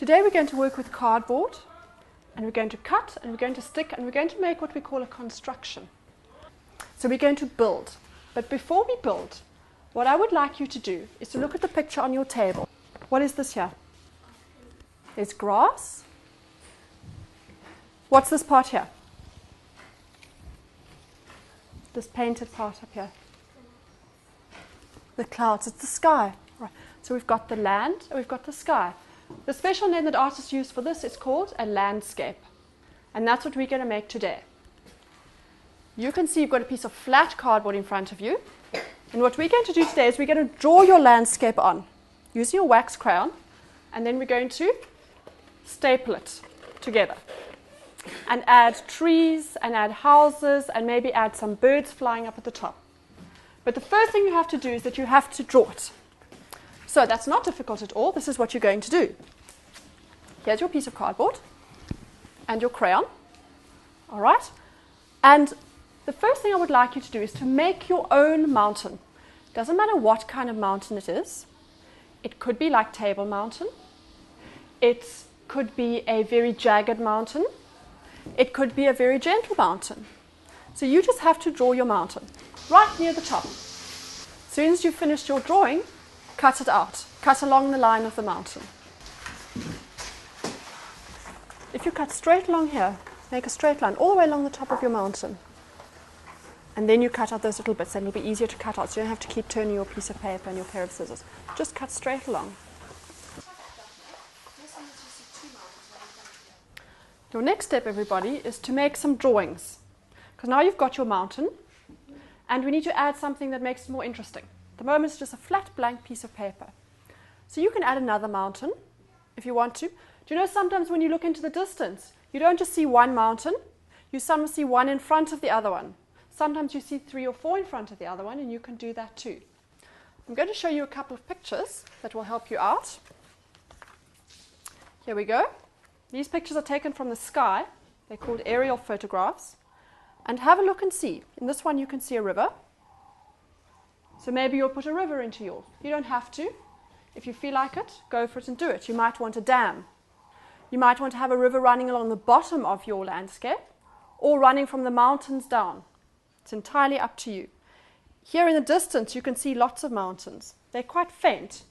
Today we're going to work with cardboard, and we're going to cut, and we're going to stick, and we're going to make what we call a construction. So we're going to build. But before we build, what I would like you to do is to look at the picture on your table. What is this here? There's grass. What's this part here? This painted part up here. The clouds, it's the sky. Right. So we've got the land and we've got the sky. The special name that artists use for this is called a landscape. And that's what we're going to make today. You can see you've got a piece of flat cardboard in front of you. And what we're going to do today is we're going to draw your landscape on using your wax crayon. And then we're going to staple it together. And add trees and add houses and maybe add some birds flying up at the top. But the first thing you have to do is that you have to draw it. So that's not difficult at all. This is what you're going to do. Here's your piece of cardboard and your crayon. All right? And the first thing I would like you to do is to make your own mountain. Doesn't matter what kind of mountain it is. It could be like Table Mountain. It could be a very jagged mountain. It could be a very gentle mountain. So you just have to draw your mountain right near the top. As soon as you've finished your drawing, cut it out. Cut along the line of the mountain. If you cut straight along here, make a straight line all the way along the top of your mountain. And then you cut out those little bits, and it'll be easier to cut out, so you don't have to keep turning your piece of paper and your pair of scissors. Just cut straight along. Your next step, everybody, is to make some drawings. Because now you've got your mountain, and we need to add something that makes it more interesting. At the moment, it's just a flat, blank piece of paper. So you can add another mountain if you want to. Do you know sometimes when you look into the distance, you don't just see one mountain, you sometimes see one in front of the other one. Sometimes you see 3 or 4 in front of the other one, and you can do that too. I'm going to show you a couple of pictures that will help you out. Here we go. These pictures are taken from the sky. They're called aerial photographs. And have a look and see. In this one you can see a river. So maybe you'll put a river into yours. You don't have to. If you feel like it, go for it and do it. You might want a dam. You might want to have a river running along the bottom of your landscape or running from the mountains down. It's entirely up to you. Here in the distance you can see lots of mountains. They're quite faint,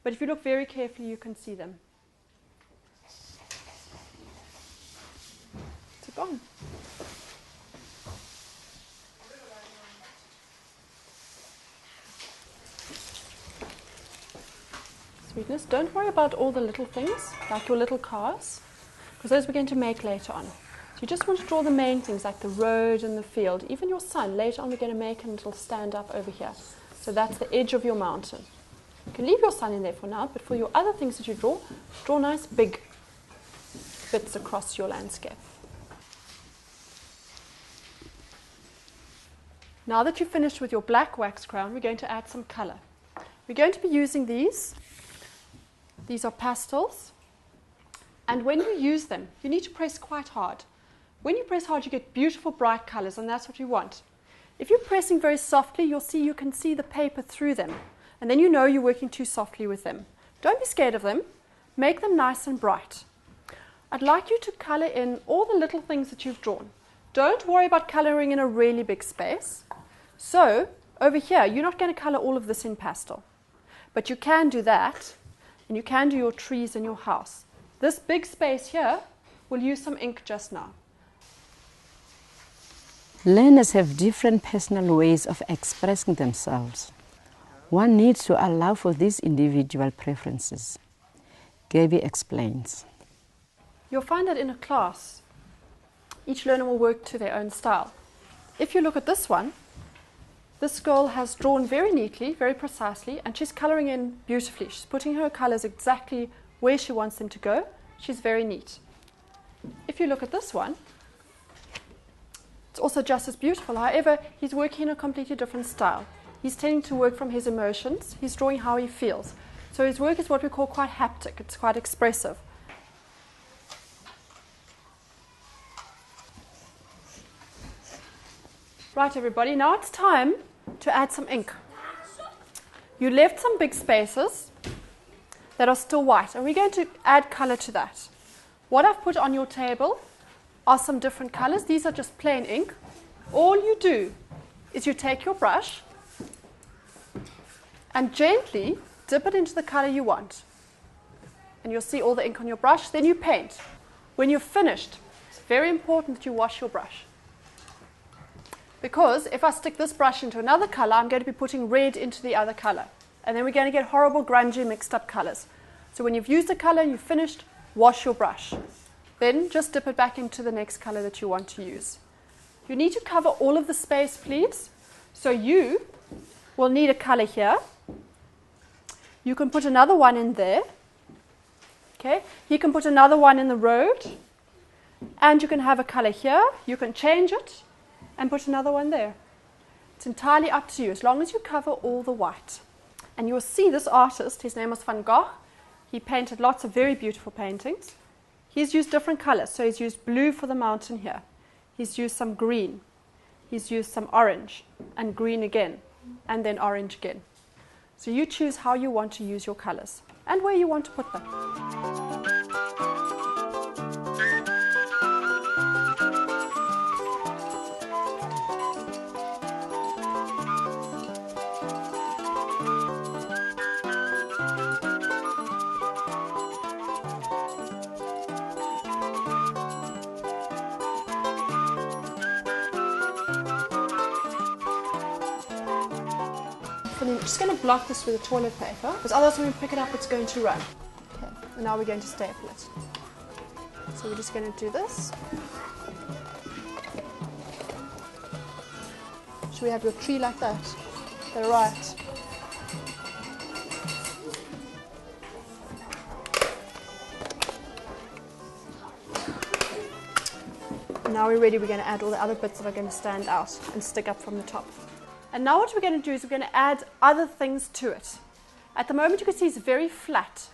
but if you look very carefully you can see them. It's gone. Sweetness, don't worry about all the little things, like your little cars, because those we're going to make later on. So you just want to draw the main things, like the road and the field. Even your sun, later on we're going to make, and it'll stand up over here. So that's the edge of your mountain. You can leave your sun in there for now, but for your other things that you draw nice big bits across your landscape. Now that you've finished with your black wax crayon, we're going to add some color. We're going to be using these. These are pastels. And when you use them, you need to press quite hard. When you press hard, you get beautiful bright colors, and that's what you want. If you're pressing very softly, you can see the paper through them. And then you know you're working too softly with them. Don't be scared of them. Make them nice and bright. I'd like you to color in all the little things that you've drawn. Don't worry about coloring in a really big space. So, over here, you're not going to color all of this in pastel. But you can do that, and you can do your trees and your house. This big space here, we'll use some ink just now. Learners have different personal ways of expressing themselves. One needs to allow for these individual preferences. Gabby explains. You'll find that in a class, each learner will work to their own style. If you look at this one, this girl has drawn very neatly, very precisely, and she's coloring in beautifully. She's putting her colors exactly where she wants them to go. She's very neat. If you look at this one, it's also just as beautiful. However, he's working in a completely different style. He's tending to work from his emotions. He's drawing how he feels. So his work is what we call quite haptic. It's quite expressive. Right, everybody, now it's time to add some ink. You left some big spaces. that are still white, and we're going to add color to that. What I've put on your table are some different colors. These are just plain ink. All you do is you take your brush and gently dip it into the color you want. And you'll see all the ink on your brush. Then you paint. When you're finished, it's very important that you wash your brush. Because if I stick this brush into another color, I'm going to be putting red into the other color. And then we're going to get horrible, grungy, mixed up colors. So when you've used the color and you've finished, wash your brush. Then just dip it back into the next color that you want to use. You need to cover all of the space, please. So you will need a color here. You can put another one in there. Okay. You can put another one in the road. And you can have a color here. You can change it and put another one there. It's entirely up to you, as long as you cover all the white. And you'll see this artist, his name was Van Gogh. He painted lots of very beautiful paintings. He's used different colors. So he's used blue for the mountain here. He's used some green. He's used some orange and green again, and then orange again. So you choose how you want to use your colors and where you want to put them. And I'm just going to block this with a toilet paper, because otherwise when we pick it up it's going to run. Okay, and now we're going to staple it. So we're just going to do this. Should we have your tree like that? They're right. And now we're ready. We're going to add all the other bits that are going to stand out and stick up from the top. And now what we're going to do is we're going to add other things to it. At the moment you can see it's very flat.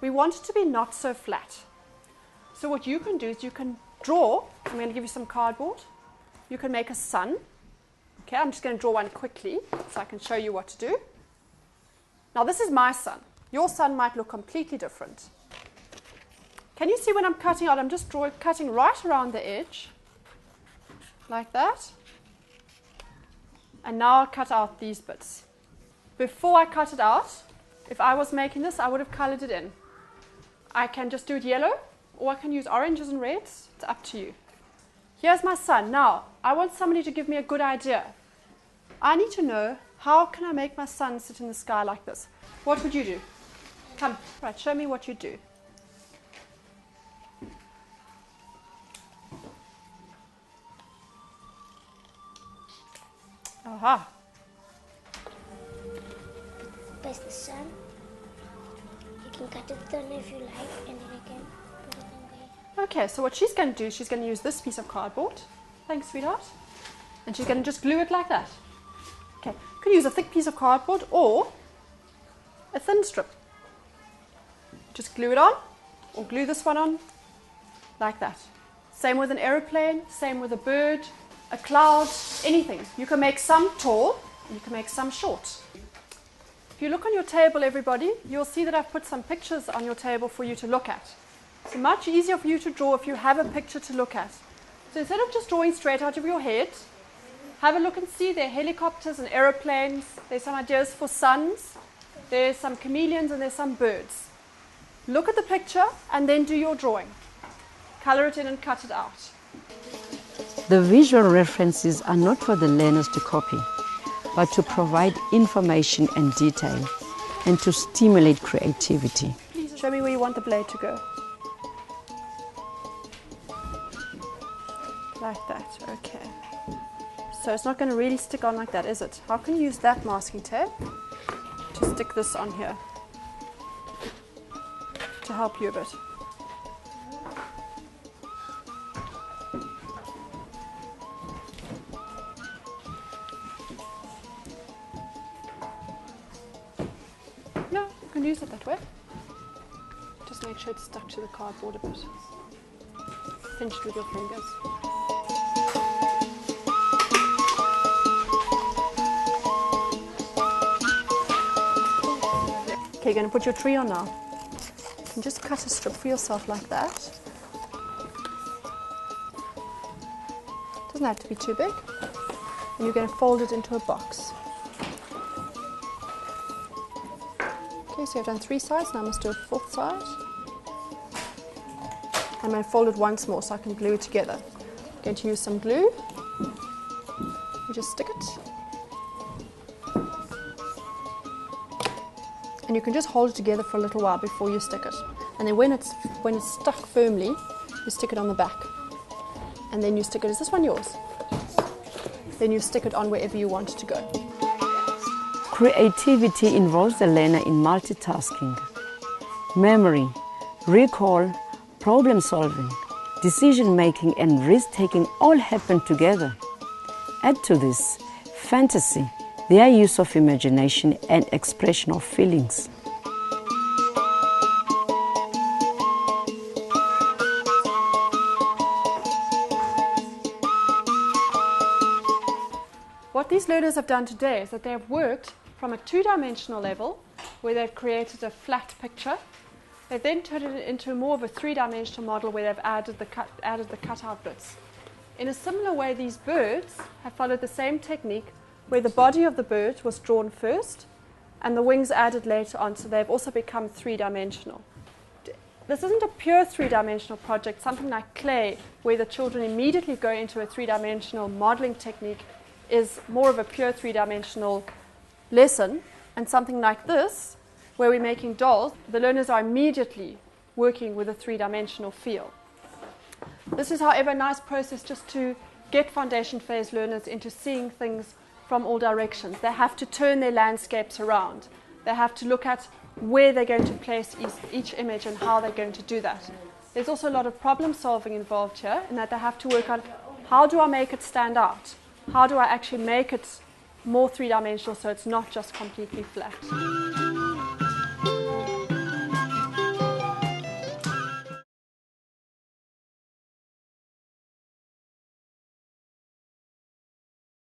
We want it to be not so flat. So what you can do is you can draw. I'm going to give you some cardboard. You can make a sun. Okay, I'm just going to draw one quickly so I can show you what to do. Now this is my sun. Your sun might look completely different. Can you see when I'm cutting out, I'm just cutting right around the edge, like that. And now I'll cut out these bits. Before I cut it out, if I was making this, I would have colored it in. I can just do it yellow, or I can use oranges and reds. It's up to you. Here's my sun. Now, I want somebody to give me a good idea. I need to know, how can I make my sun sit in the sky like this? What would you do? Come, right, show me what you do. Aha. There's the sun. You can cut it down if you like, and then I can put it in there. Okay, so what she's going to do is she's going to use this piece of cardboard. Thanks, sweetheart. And she's going to just glue it like that. Okay, you can use a thick piece of cardboard or a thin strip. Just glue it on, or glue this one on, like that. Same with an aeroplane, same with a bird, a cloud, anything. You can make some tall, you can make some short. If you look on your table, everybody, you'll see that I've put some pictures on your table for you to look at. It's much easier for you to draw if you have a picture to look at. So instead of just drawing straight out of your head, have a look and see. There are helicopters and aeroplanes. There's some ideas for suns. There's some chameleons and there's some birds. Look at the picture and then do your drawing. Color it in and cut it out. The visual references are not for the learners to copy, but to provide information and detail and to stimulate creativity. Please show me where you want the blade to go. Like that, okay. So it's not going to really stick on like that, is it? How can you use that masking tape to stick this on here to help you a bit? No, you can use it that way. Just make sure it's stuck to the cardboard a bit. Pinch it with your fingers. Okay, you're going to put your tree on now. can just cut a strip for yourself like that. Doesn't have to be too big. And you're going to fold it into a box. Okay, so I've done 3 sides, now I must do a 4th side. I'm going to fold it once more so I can glue it together. I'm going to use some glue. You just stick it. And you can just hold it together for a little while before you stick it. And then when it's stuck firmly, you stick it on the back. And then you stick it, is this one yours? Then you stick it on wherever you want it to go. Creativity involves the learner in multitasking. Memory, recall, problem solving, decision making and risk taking all happen together. Add to this fantasy, their use of imagination and expression of feelings. What these learners have done today is that they have worked from a 2-dimensional level where they've created a flat picture. They've then turned it into more of a 3-dimensional model where they've added the cutout bits. In a similar way, these birds have followed the same technique where the body of the bird was drawn first and the wings added later on, so they've also become 3-dimensional. This isn't a pure 3-dimensional project, something like clay, where the children immediately go into a 3-dimensional modeling technique is more of a pure 3-dimensional lesson, and something like this, where we're making dolls, the learners are immediately working with a 3-dimensional feel. This is, however, a nice process just to get foundation phase learners into seeing things from all directions. They have to turn their landscapes around. They have to look at where they're going to place each image and how they're going to do that. There's also a lot of problem solving involved here, in that they have to work on how do I make it stand out? How do I actually make it more 3-dimensional so it's not just completely flat?